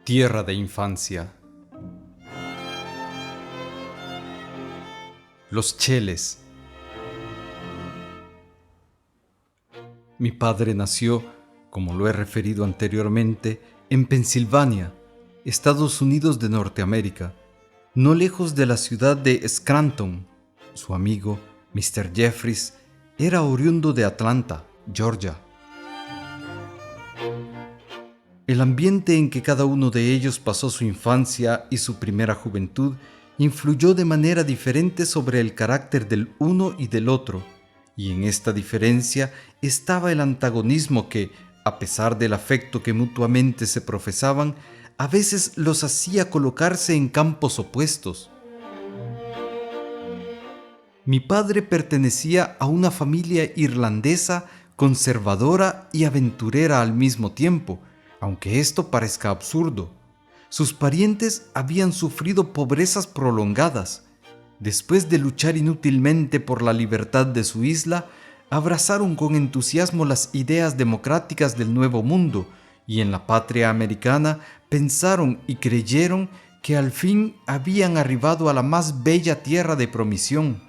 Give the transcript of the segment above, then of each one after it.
Tierra de infancia. Los Cheles. Mi padre nació, como lo he referido anteriormente, en Pensilvania, Estados Unidos de Norteamérica, no lejos de la ciudad de Scranton. Su amigo, Mr. Jeffries, era oriundo de Atlanta, Georgia. El ambiente en que cada uno de ellos pasó su infancia y su primera juventud influyó de manera diferente sobre el carácter del uno y del otro, y en esta diferencia estaba el antagonismo que, a pesar del afecto que mutuamente se profesaban, a veces los hacía colocarse en campos opuestos. Mi padre pertenecía a una familia irlandesa conservadora y aventurera al mismo tiempo, aunque esto parezca absurdo. Sus parientes habían sufrido pobrezas prolongadas. Después de luchar inútilmente por la libertad de su isla, abrazaron con entusiasmo las ideas democráticas del Nuevo Mundo y en la patria americana pensaron y creyeron que al fin habían arribado a la más bella tierra de promisión.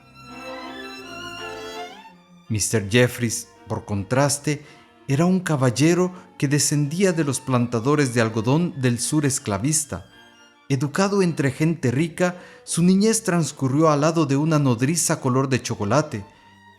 Mr. Jeffries, por contraste, era un caballero que descendía de los plantadores de algodón del sur esclavista. Educado entre gente rica, su niñez transcurrió al lado de una nodriza color de chocolate,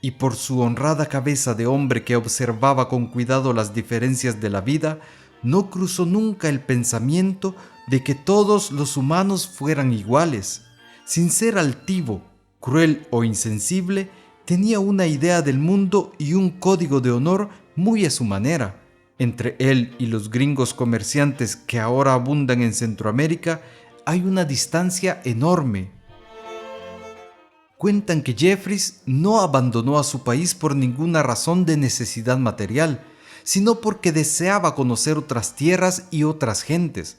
y por su honrada cabeza de hombre que observaba con cuidado las diferencias de la vida, no cruzó nunca el pensamiento de que todos los humanos fueran iguales. Sin ser altivo, cruel o insensible, tenía una idea del mundo y un código de honor muy a su manera. Entre él y los gringos comerciantes que ahora abundan en Centroamérica hay una distancia enorme. Cuentan que Jeffries no abandonó a su país por ninguna razón de necesidad material, sino porque deseaba conocer otras tierras y otras gentes.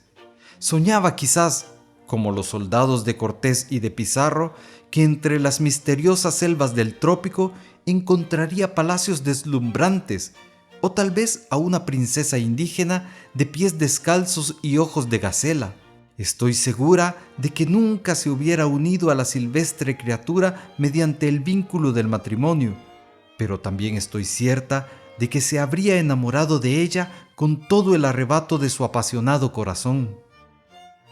Soñaba quizás, como los soldados de Cortés y de Pizarro, que entre las misteriosas selvas del trópico encontraría palacios deslumbrantes, o tal vez a una princesa indígena de pies descalzos y ojos de gacela. Estoy segura de que nunca se hubiera unido a la silvestre criatura mediante el vínculo del matrimonio, pero también estoy cierta de que se habría enamorado de ella con todo el arrebato de su apasionado corazón.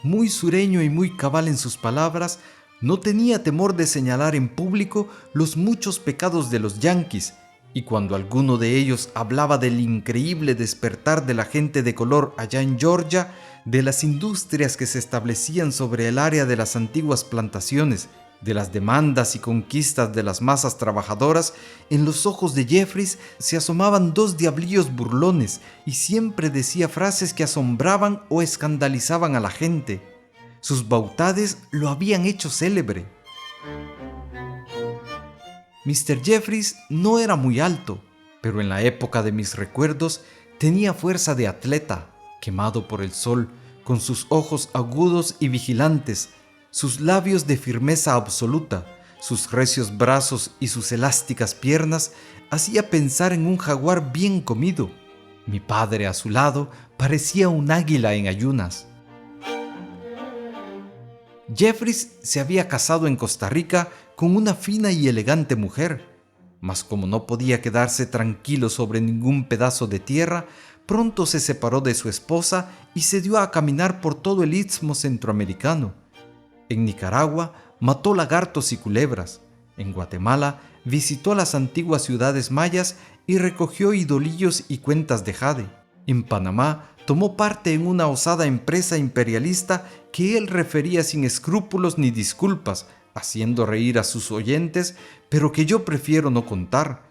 Muy sureño y muy cabal en sus palabras, no tenía temor de señalar en público los muchos pecados de los yanquis, y cuando alguno de ellos hablaba del increíble despertar de la gente de color allá en Georgia, de las industrias que se establecían sobre el área de las antiguas plantaciones, de las demandas y conquistas de las masas trabajadoras, en los ojos de Jeffries se asomaban dos diablillos burlones y siempre decía frases que asombraban o escandalizaban a la gente. Sus bautades lo habían hecho célebre. Mr. Jeffries no era muy alto, pero en la época de mis recuerdos tenía fuerza de atleta, quemado por el sol, con sus ojos agudos y vigilantes, sus labios de firmeza absoluta, sus recios brazos y sus elásticas piernas hacía pensar en un jaguar bien comido. Mi padre a su lado parecía un águila en ayunas. Jeffries se había casado en Costa Rica con una fina y elegante mujer, mas como no podía quedarse tranquilo sobre ningún pedazo de tierra, pronto se separó de su esposa y se dio a caminar por todo el istmo centroamericano. En Nicaragua mató lagartos y culebras. En Guatemala visitó las antiguas ciudades mayas y recogió idolillos y cuentas de jade. En Panamá tomó parte en una osada empresa imperialista que él refería sin escrúpulos ni disculpas, haciendo reír a sus oyentes, pero que yo prefiero no contar.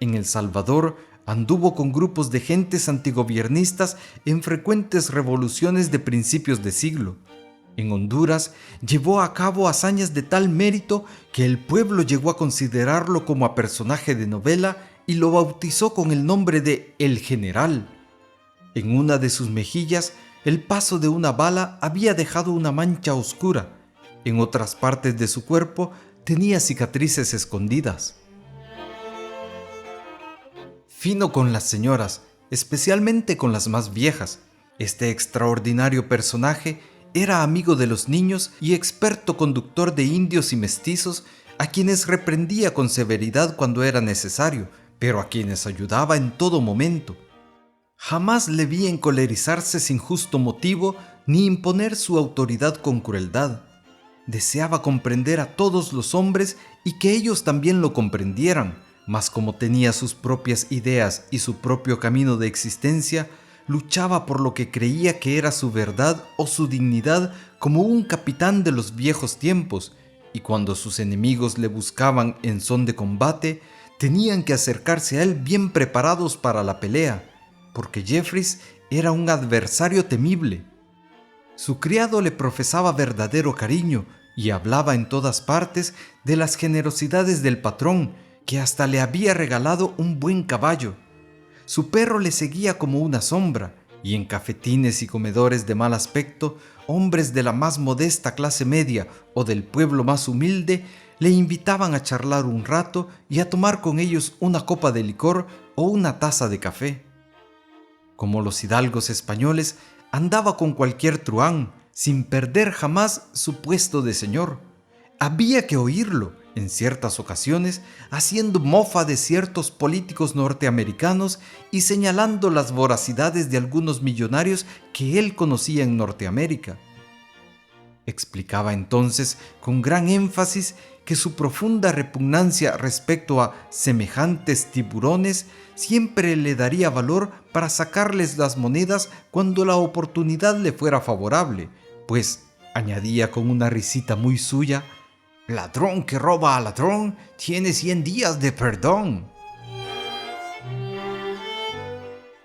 En El Salvador anduvo con grupos de gentes antigobiernistas en frecuentes revoluciones de principios de siglo. En Honduras llevó a cabo hazañas de tal mérito que el pueblo llegó a considerarlo como a personaje de novela y lo bautizó con el nombre de El General. En una de sus mejillas, el paso de una bala había dejado una mancha oscura. En otras partes de su cuerpo tenía cicatrices escondidas. Fino con las señoras, especialmente con las más viejas, Este extraordinario personaje era amigo de los niños y experto conductor de indios y mestizos, a quienes reprendía con severidad cuando era necesario, pero a quienes ayudaba en todo momento. Jamás le vi encolerizarse sin justo motivo ni imponer su autoridad con crueldad. Deseaba comprender a todos los hombres y que ellos también lo comprendieran, mas como tenía sus propias ideas y su propio camino de existencia, luchaba por lo que creía que era su verdad o su dignidad como un capitán de los viejos tiempos, y cuando sus enemigos le buscaban en son de combate, tenían que acercarse a él bien preparados para la pelea, porque Jeffries era un adversario temible. Su criado le profesaba verdadero cariño y hablaba en todas partes de las generosidades del patrón, que hasta le había regalado un buen caballo. Su perro le seguía como una sombra, y en cafetines y comedores de mal aspecto, hombres de la más modesta clase media o del pueblo más humilde le invitaban a charlar un rato y a tomar con ellos una copa de licor o una taza de café. Como los hidalgos españoles, andaba con cualquier truán, sin perder jamás su puesto de señor. Había que oírlo, en ciertas ocasiones, haciendo mofa de ciertos políticos norteamericanos y señalando las voracidades de algunos millonarios que él conocía en Norteamérica. Explicaba entonces con gran énfasis que su profunda repugnancia respecto a semejantes tiburones siempre le daría valor para sacarles las monedas cuando la oportunidad le fuera favorable, pues, añadía con una risita muy suya, ladrón que roba a ladrón tiene 100 días de perdón.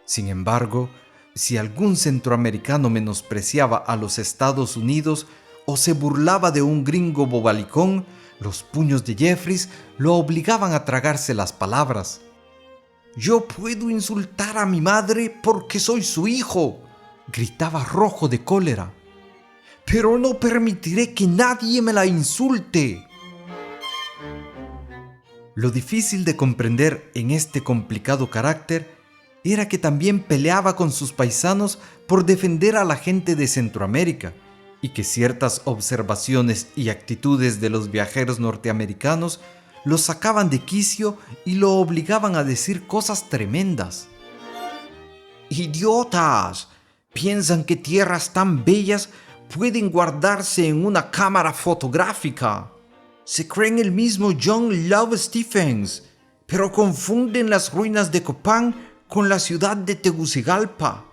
Sin embargo, si algún centroamericano menospreciaba a los Estados Unidos o se burlaba de un gringo bobalicón, los puños de Jeffries lo obligaban a tragarse las palabras. «Yo puedo insultar a mi madre porque soy su hijo», gritaba rojo de cólera, «pero no permitiré que nadie me la insulte». Lo difícil de comprender en este complicado carácter era que también peleaba con sus paisanos por defender a la gente de Centroamérica, y que ciertas observaciones y actitudes de los viajeros norteamericanos lo sacaban de quicio y lo obligaban a decir cosas tremendas. «¡Idiotas! Piensan que tierras tan bellas pueden guardarse en una cámara fotográfica. Se creen el mismo John Love Stephens, pero confunden las ruinas de Copán con la ciudad de Tegucigalpa.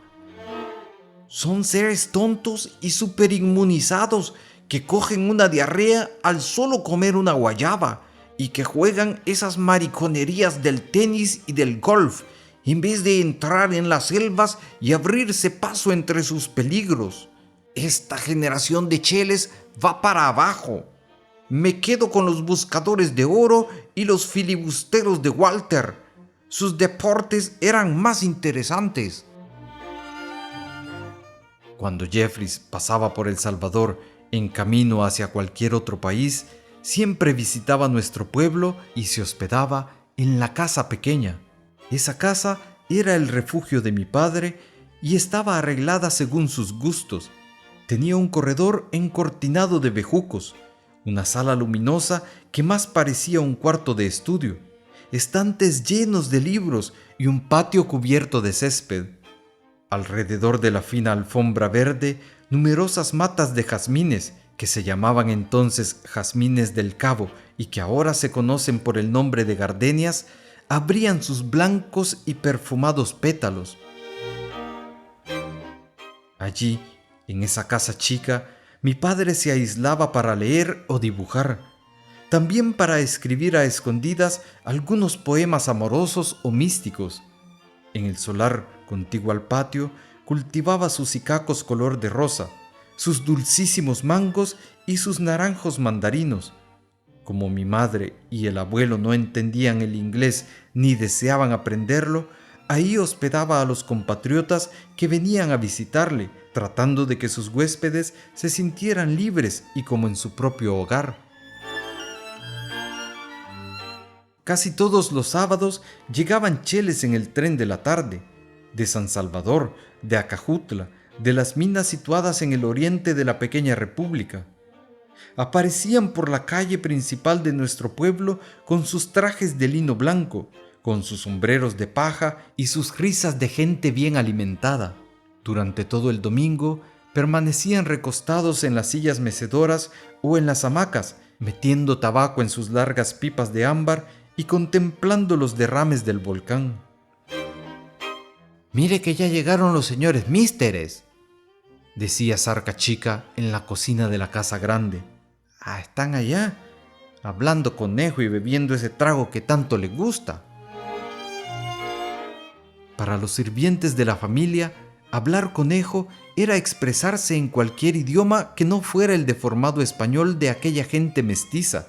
Son seres tontos y superinmunizados que cogen una diarrea al solo comer una guayaba y que juegan esas mariconerías del tenis y del golf en vez de entrar en las selvas y abrirse paso entre sus peligros. Esta generación de cheles va para abajo. Me quedo con los buscadores de oro y los filibusteros de Walter. Sus deportes eran más interesantes». Cuando Jeffries pasaba por El Salvador en camino hacia cualquier otro país, siempre visitaba nuestro pueblo y se hospedaba en la casa pequeña. Esa casa era el refugio de mi padre y estaba arreglada según sus gustos. Tenía un corredor encortinado de bejucos, una sala luminosa que más parecía un cuarto de estudio, estantes llenos de libros y un patio cubierto de césped. Alrededor de la fina alfombra verde, numerosas matas de jazmines, que se llamaban entonces jazmines del Cabo y que ahora se conocen por el nombre de gardenias, abrían sus blancos y perfumados pétalos. Allí, en esa casa chica, mi padre se aislaba para leer o dibujar, también para escribir a escondidas algunos poemas amorosos o místicos. En el solar contiguo al patio cultivaba sus icacos color de rosa, sus dulcísimos mangos y sus naranjos mandarinos. Como mi madre y el abuelo no entendían el inglés ni deseaban aprenderlo, ahí hospedaba a los compatriotas que venían a visitarle, tratando de que sus huéspedes se sintieran libres y como en su propio hogar. Casi todos los sábados llegaban cheles en el tren de la tarde, de San Salvador, de Acajutla, de las minas situadas en el oriente de la pequeña república. Aparecían por la calle principal de nuestro pueblo con sus trajes de lino blanco, con sus sombreros de paja y sus risas de gente bien alimentada. Durante todo el domingo permanecían recostados en las sillas mecedoras o en las hamacas, metiendo tabaco en sus largas pipas de ámbar y contemplando los derrames del volcán. «Mire que ya llegaron los señores místeres», decía Sarca Chica en la cocina de la casa grande. «Ah, están allá, hablando conejo y bebiendo ese trago que tanto le gusta». Para los sirvientes de la familia, hablar conejo era expresarse en cualquier idioma que no fuera el deformado español de aquella gente mestiza,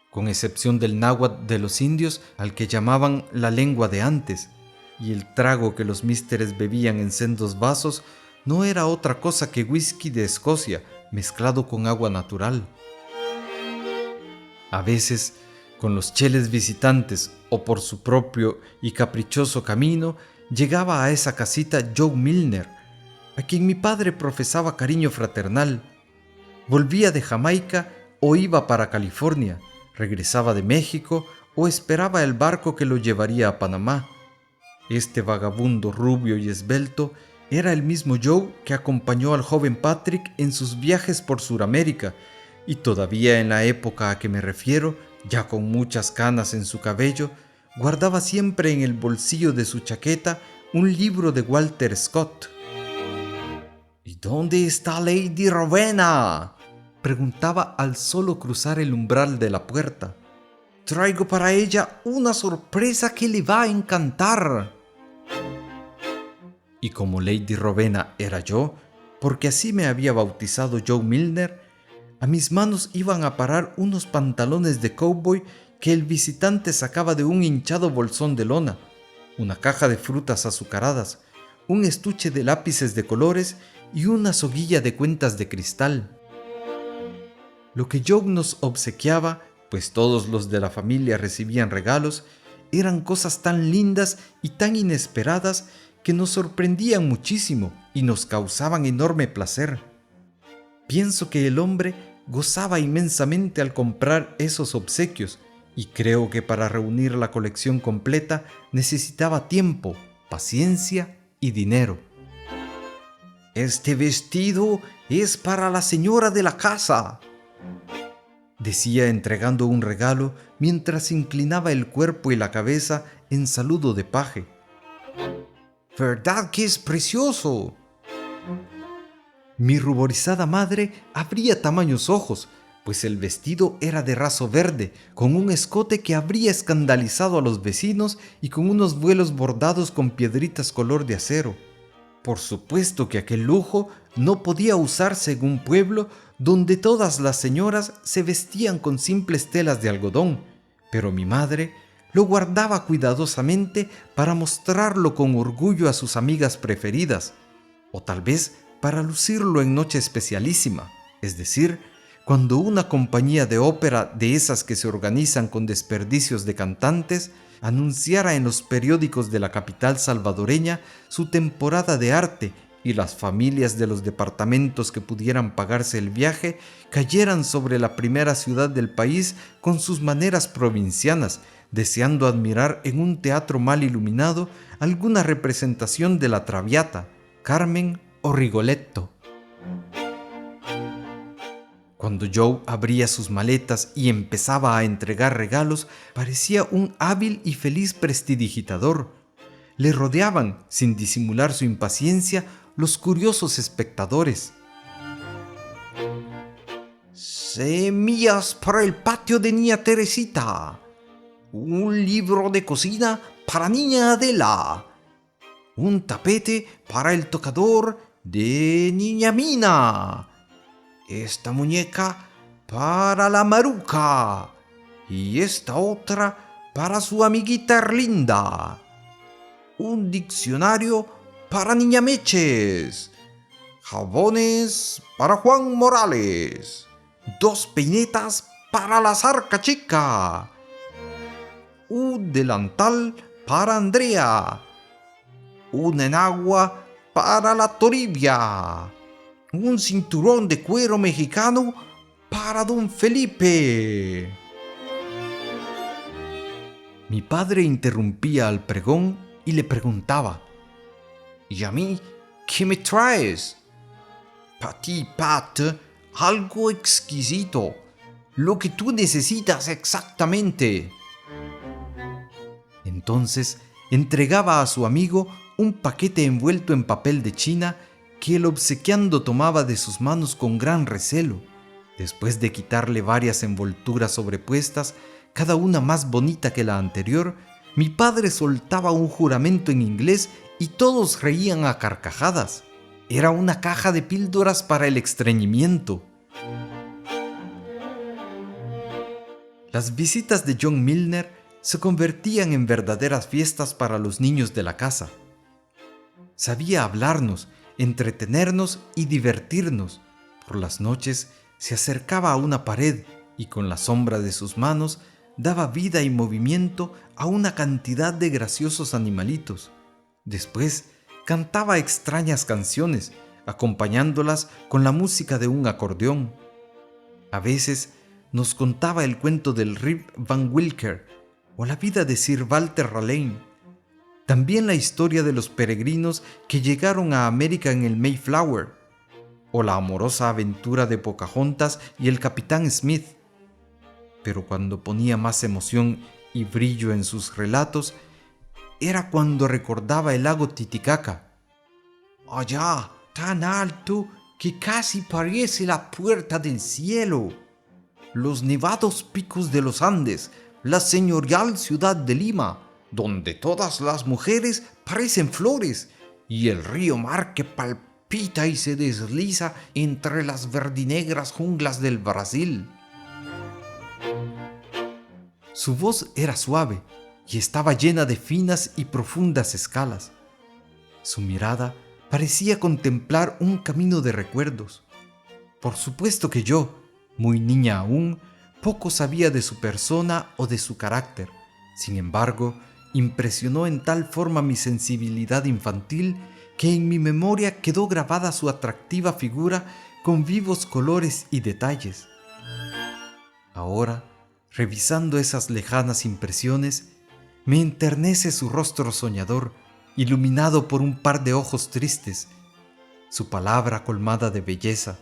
con excepción del náhuatl de los indios, al que llamaban la lengua de antes, y el trago que los místeres bebían en sendos vasos no era otra cosa que whisky de Escocia mezclado con agua natural. A veces, con los cheles visitantes o por su propio y caprichoso camino, llegaba a esa casita Joe Milner, a quien mi padre profesaba cariño fraternal. Volvía de Jamaica o iba para California, regresaba de México o esperaba el barco que lo llevaría a Panamá. Este vagabundo rubio y esbelto era el mismo Joe que acompañó al joven Patrick en sus viajes por Sudamérica, y todavía en la época a que me refiero, ya con muchas canas en su cabello, guardaba siempre en el bolsillo de su chaqueta un libro de Walter Scott. «¿Y dónde está Lady Rowena?», preguntaba al solo cruzar el umbral de la puerta. «Traigo para ella una sorpresa que le va a encantar». Y como Lady Rowena era yo, porque así me había bautizado Joe Milner, a mis manos iban a parar unos pantalones de cowboy que el visitante sacaba de un hinchado bolsón de lona, una caja de frutas azucaradas, un estuche de lápices de colores y una soguilla de cuentas de cristal. Lo que Joe nos obsequiaba, pues todos los de la familia recibían regalos, eran cosas tan lindas y tan inesperadas que nos sorprendían muchísimo y nos causaban enorme placer. Pienso que el hombre gozaba inmensamente al comprar esos obsequios, y creo que para reunir la colección completa necesitaba tiempo, paciencia y dinero. «Este vestido es para la señora de la casa», decía entregando un regalo mientras inclinaba el cuerpo y la cabeza en saludo de paje. «¿Verdad que es precioso?». Mi ruborizada madre abría tamaños ojos, pues el vestido era de raso verde, con un escote que habría escandalizado a los vecinos y con unos vuelos bordados con piedritas color de acero. Por supuesto que aquel lujo no podía usarse en un pueblo donde todas las señoras se vestían con simples telas de algodón, pero mi madre lo guardaba cuidadosamente para mostrarlo con orgullo a sus amigas preferidas, o tal vez para lucirlo en noche especialísima, es decir, cuando una compañía de ópera de esas que se organizan con desperdicios de cantantes anunciara en los periódicos de la capital salvadoreña su temporada de arte y las familias de los departamentos que pudieran pagarse el viaje cayeran sobre la primera ciudad del país con sus maneras provincianas, deseando admirar en un teatro mal iluminado alguna representación de la Traviata, Carmen o Rigoletto. Cuando Joe abría sus maletas y empezaba a entregar regalos, parecía un hábil y feliz prestidigitador. Le rodeaban, sin disimular su impaciencia, los curiosos espectadores. «Semillas para el patio de Niña Teresita. Un libro de cocina para Niña Adela. Un tapete para el tocador de Niña Mina. Esta muñeca para la Maruca y esta otra para su amiguita Erlinda. Un diccionario para Niña Meches. Jabones para Juan Morales. 2 peinetas para la Sarca Chica. Un delantal para Andrea. Una enagua para la Toribia. Un cinturón de cuero mexicano para don Felipe. Mi padre interrumpía al pregón y le preguntaba: ¿Y a mí qué me traes? Para ti, Pat, algo exquisito, lo que tú necesitas exactamente. Entonces entregaba a su amigo un paquete envuelto en papel de China que el obsequiando tomaba de sus manos con gran recelo. Después de quitarle varias envolturas sobrepuestas, cada una más bonita que la anterior, mi padre soltaba un juramento en inglés y todos reían a carcajadas. Era una caja de píldoras para el estreñimiento. Las visitas de John Milner se convertían en verdaderas fiestas para los niños de la casa. Sabía hablarnos, entretenernos y divertirnos. Por las noches se acercaba a una pared y con la sombra de sus manos daba vida y movimiento a una cantidad de graciosos animalitos. Después cantaba extrañas canciones, acompañándolas con la música de un acordeón. A veces nos contaba el cuento del Rip Van Winkle o la vida de Sir Walter Raleigh. También la historia de los peregrinos que llegaron a América en el Mayflower, o la amorosa aventura de Pocahontas y el Capitán Smith. Pero cuando ponía más emoción y brillo en sus relatos, era cuando recordaba el lago Titicaca. Allá, tan alto que casi parece la puerta del cielo. Los nevados picos de los Andes, la señorial ciudad de Lima, donde todas las mujeres parecen flores, y el río Mar que palpita y se desliza entre las verdinegras junglas del Brasil. Su voz era suave y estaba llena de finas y profundas escalas. Su mirada parecía contemplar un camino de recuerdos. Por supuesto que yo, muy niña aún, poco sabía de su persona o de su carácter. Sin embargo, impresionó en tal forma mi sensibilidad infantil que en mi memoria quedó grabada su atractiva figura con vivos colores y detalles. Ahora, revisando esas lejanas impresiones, me enternece su rostro soñador, iluminado por un par de ojos tristes, su palabra colmada de belleza,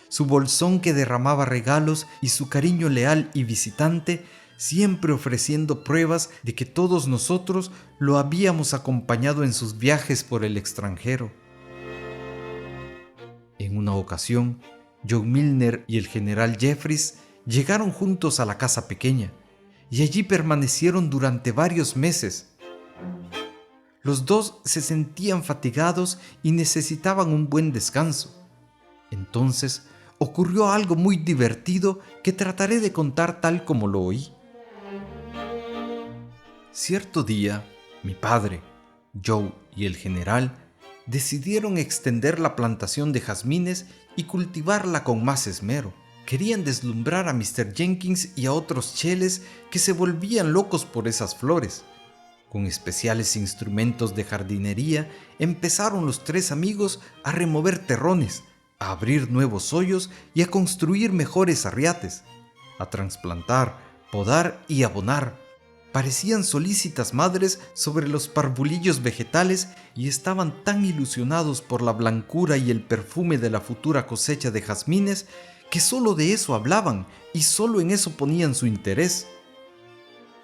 su bolsón que derramaba regalos y su cariño leal y visitante, siempre ofreciendo pruebas de que todos nosotros lo habíamos acompañado en sus viajes por el extranjero. En una ocasión, John Milner y el general Jeffries llegaron juntos a la casa pequeña y allí permanecieron durante varios meses. Los dos se sentían fatigados y necesitaban un buen descanso. Entonces ocurrió algo muy divertido que trataré de contar tal como lo oí. Cierto día, mi padre, Joe y el general decidieron extender la plantación de jazmines y cultivarla con más esmero. Querían deslumbrar a Mr. Jenkins y a otros cheles que se volvían locos por esas flores. Con especiales instrumentos de jardinería, empezaron los tres amigos a remover terrones, a abrir nuevos hoyos y a construir mejores arriates, a trasplantar, podar y abonar. Parecían solícitas madres sobre los parvulillos vegetales y estaban tan ilusionados por la blancura y el perfume de la futura cosecha de jazmines que solo de eso hablaban y solo en eso ponían su interés.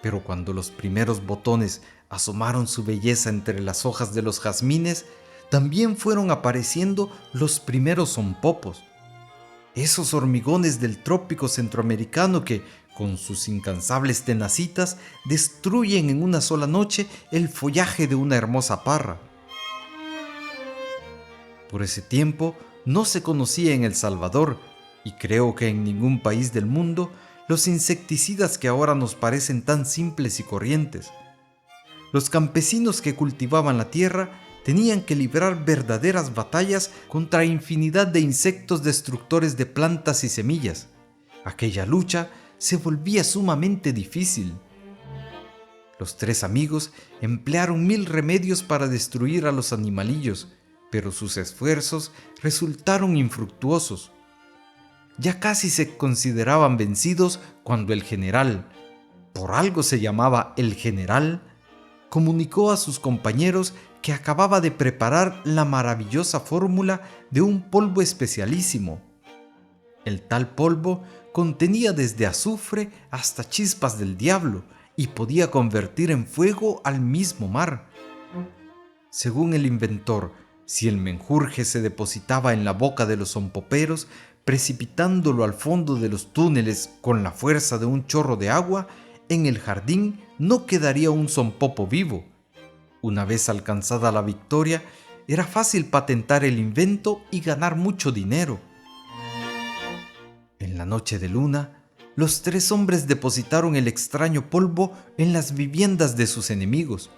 Pero cuando los primeros botones asomaron su belleza entre las hojas de los jazmines, también fueron apareciendo los primeros zompopos, esos hormigones del trópico centroamericano que, con sus incansables tenacitas, destruyen en una sola noche el follaje de una hermosa parra. Por ese tiempo no se conocía en El Salvador, y creo que en ningún país del mundo, los insecticidas que ahora nos parecen tan simples y corrientes. Los campesinos que cultivaban la tierra tenían que librar verdaderas batallas contra infinidad de insectos destructores de plantas y semillas. Aquella lucha se volvía sumamente difícil. Los tres amigos emplearon 1000 remedios para destruir a los animalillos, pero sus esfuerzos resultaron infructuosos. Ya casi se consideraban vencidos cuando el general, por algo se llamaba el general, comunicó a sus compañeros que acababa de preparar la maravillosa fórmula de un polvo especialísimo. El tal polvo contenía desde azufre hasta chispas del diablo y podía convertir en fuego al mismo mar. Según el inventor, si el menjurje se depositaba en la boca de los zompoperos, precipitándolo al fondo de los túneles con la fuerza de un chorro de agua, en el jardín no quedaría un zompopo vivo. Una vez alcanzada la victoria, era fácil patentar el invento y ganar mucho dinero. En la noche de luna, los 3 hombres depositaron el extraño polvo en las viviendas de sus enemigos,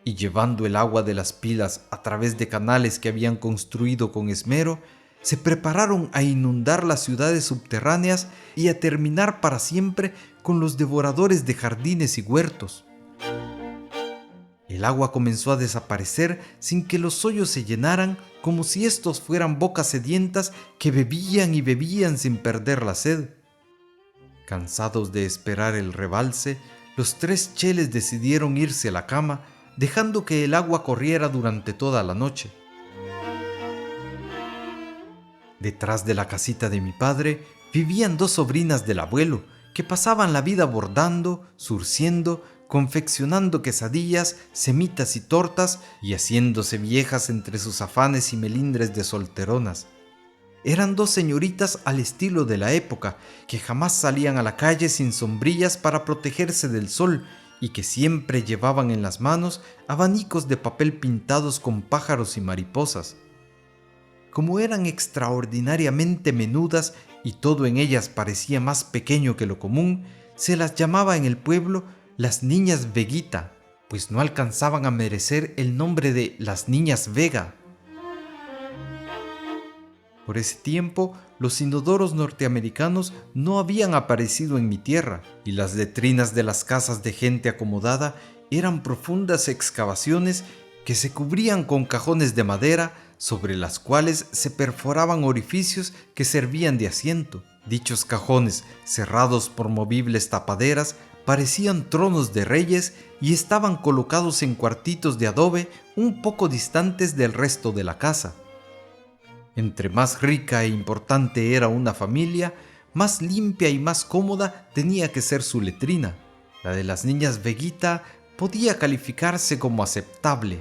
y llevando el agua de las pilas a través de canales que habían construido con esmero, se prepararon a inundar las ciudades subterráneas y a terminar para siempre con los devoradores de jardines y huertos. El agua comenzó a desaparecer sin que los hoyos se llenaran, como si estos fueran bocas sedientas que bebían y bebían sin perder la sed. Cansados de esperar el rebalse, los 3 cheles decidieron irse a la cama, dejando que el agua corriera durante toda la noche. Detrás de la casita de mi padre vivían 2 sobrinas del abuelo que pasaban la vida bordando, surciendo, confeccionando quesadillas, semitas y tortas y haciéndose viejas entre sus afanes y melindres de solteronas. Eran 2 señoritas al estilo de la época que jamás salían a la calle sin sombrillas para protegerse del sol y que siempre llevaban en las manos abanicos de papel pintados con pájaros y mariposas. Como eran extraordinariamente menudas y todo en ellas parecía más pequeño que lo común, se las llamaba en el pueblo las niñas Veguita, pues no alcanzaban a merecer el nombre de las niñas Vega. Por ese tiempo, los inodoros norteamericanos no habían aparecido en mi tierra y las letrinas de las casas de gente acomodada eran profundas excavaciones que se cubrían con cajones de madera sobre las cuales se perforaban orificios que servían de asiento. Dichos cajones, cerrados por movibles tapaderas, parecían tronos de reyes y estaban colocados en cuartitos de adobe un poco distantes del resto de la casa. Entre más rica e importante era una familia, más limpia y más cómoda tenía que ser su letrina. La de las niñas Veguita podía calificarse como aceptable.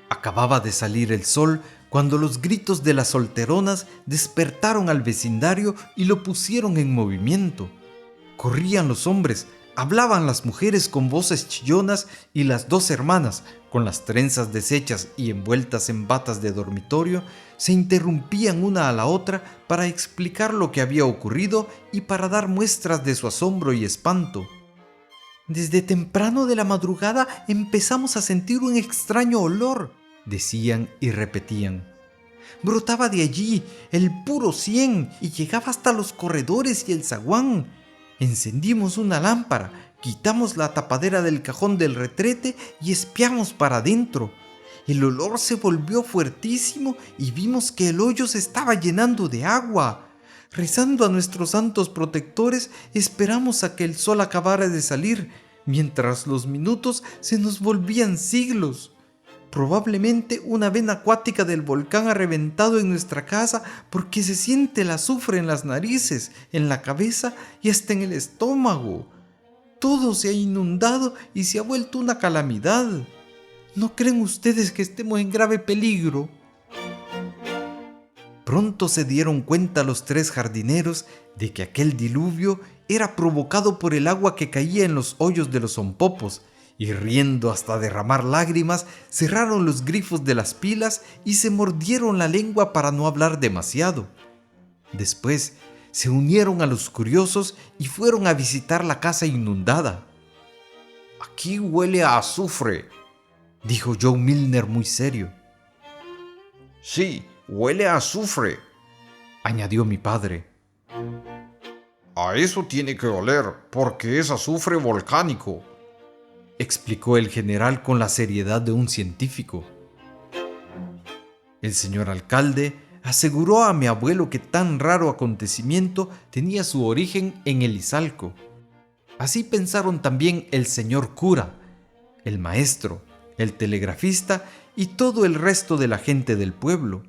Acababa de salir el sol cuando los gritos de las solteronas despertaron al vecindario y lo pusieron en movimiento. Corrían los hombres, hablaban las mujeres con voces chillonas y las 2 hermanas, con las trenzas deshechas y envueltas en batas de dormitorio, se interrumpían una a la otra para explicar lo que había ocurrido y para dar muestras de su asombro y espanto. «Desde temprano de la madrugada empezamos a sentir un extraño olor», decían y repetían. «Brotaba de allí, el puro 100, y llegaba hasta los corredores y el zaguán. Encendimos una lámpara, quitamos la tapadera del cajón del retrete y espiamos para adentro. El olor se volvió fuertísimo y vimos que el hoyo se estaba llenando de agua. Rezando a nuestros santos protectores, esperamos a que el sol acabara de salir, mientras los minutos se nos volvían siglos. Probablemente una vena acuática del volcán ha reventado en nuestra casa porque se siente el azufre en las narices, en la cabeza y hasta en el estómago. Todo se ha inundado y se ha vuelto una calamidad. ¿No creen ustedes que estemos en grave peligro?» Pronto se dieron cuenta los 3 jardineros de que aquel diluvio era provocado por el agua que caía en los hoyos de los zompopos, y riendo hasta derramar lágrimas, cerraron los grifos de las pilas y se mordieron la lengua para no hablar demasiado. Después se unieron a los curiosos y fueron a visitar la casa inundada. «Aquí huele a azufre», dijo Joe Milner muy serio. «Sí, huele a azufre», añadió mi padre. «A eso tiene que oler, porque es azufre volcánico», explicó el general con la seriedad de un científico. El señor alcalde aseguró a mi abuelo que tan raro acontecimiento tenía su origen en el Izalco. Así pensaron también el señor cura, el maestro, el telegrafista y todo el resto de la gente del pueblo.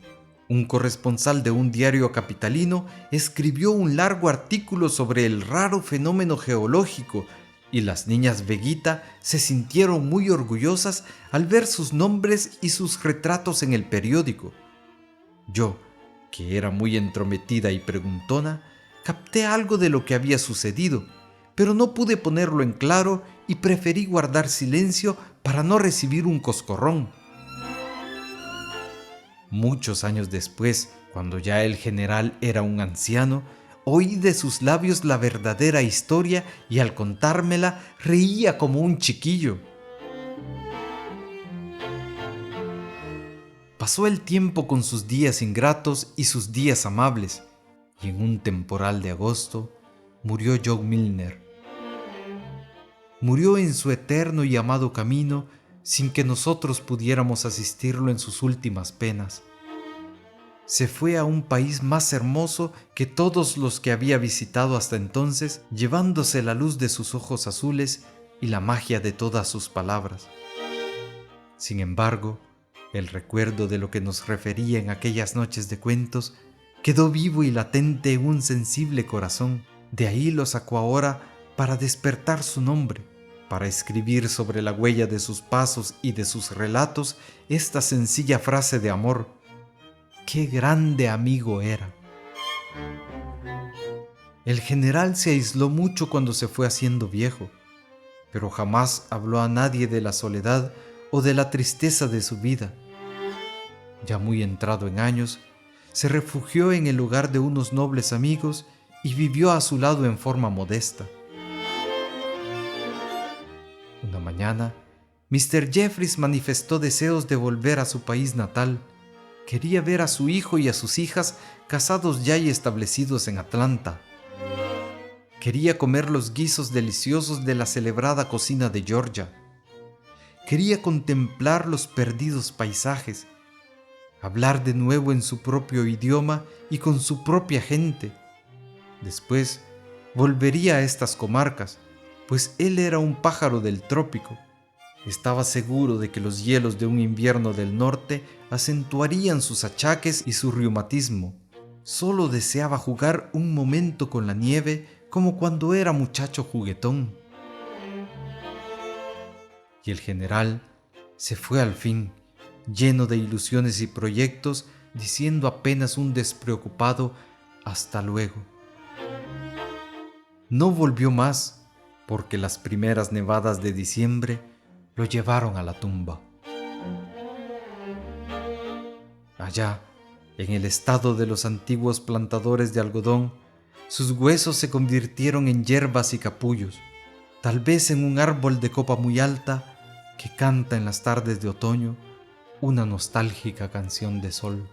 Un corresponsal de un diario capitalino escribió un largo artículo sobre el raro fenómeno geológico y las niñas Veguita se sintieron muy orgullosas al ver sus nombres y sus retratos en el periódico. Yo, que era muy entrometida y preguntona, capté algo de lo que había sucedido, pero no pude ponerlo en claro y preferí guardar silencio para no recibir un coscorrón. Muchos años después, cuando ya el general era un anciano, oí de sus labios la verdadera historia y al contármela reía como un chiquillo. Pasó el tiempo con sus días ingratos y sus días amables, y en un temporal de agosto murió John Milner. Murió en su eterno y amado camino sin que nosotros pudiéramos asistirlo en sus últimas penas. Se fue a un país más hermoso que todos los que había visitado hasta entonces, llevándose la luz de sus ojos azules y la magia de todas sus palabras. Sin embargo, el recuerdo de lo que nos refería en aquellas noches de cuentos quedó vivo y latente en un sensible corazón. De ahí lo sacó ahora para despertar su nombre, para escribir sobre la huella de sus pasos y de sus relatos esta sencilla frase de amor: ¡qué grande amigo era! El general se aisló mucho cuando se fue haciendo viejo, pero jamás habló a nadie de la soledad o de la tristeza de su vida. Ya muy entrado en años, se refugió en el hogar de unos nobles amigos y vivió a su lado en forma modesta. Una mañana, Mr. Jeffries manifestó deseos de volver a su país natal. Quería ver a su hijo y a sus hijas casados ya y establecidos en Atlanta. Quería comer los guisos deliciosos de la celebrada cocina de Georgia. Quería contemplar los perdidos paisajes, hablar de nuevo en su propio idioma y con su propia gente. Después, volvería a estas comarcas, pues él era un pájaro del trópico. Estaba seguro de que los hielos de un invierno del norte acentuarían sus achaques y su reumatismo. Solo deseaba jugar un momento con la nieve como cuando era muchacho juguetón. Y el general se fue al fin, lleno de ilusiones y proyectos, diciendo apenas un despreocupado «hasta luego». No volvió más, porque las primeras nevadas de diciembre lo llevaron a la tumba. Allá, en el estado de los antiguos plantadores de algodón, sus huesos se convirtieron en hierbas y capullos, tal vez en un árbol de copa muy alta que canta en las tardes de otoño una nostálgica canción de sol.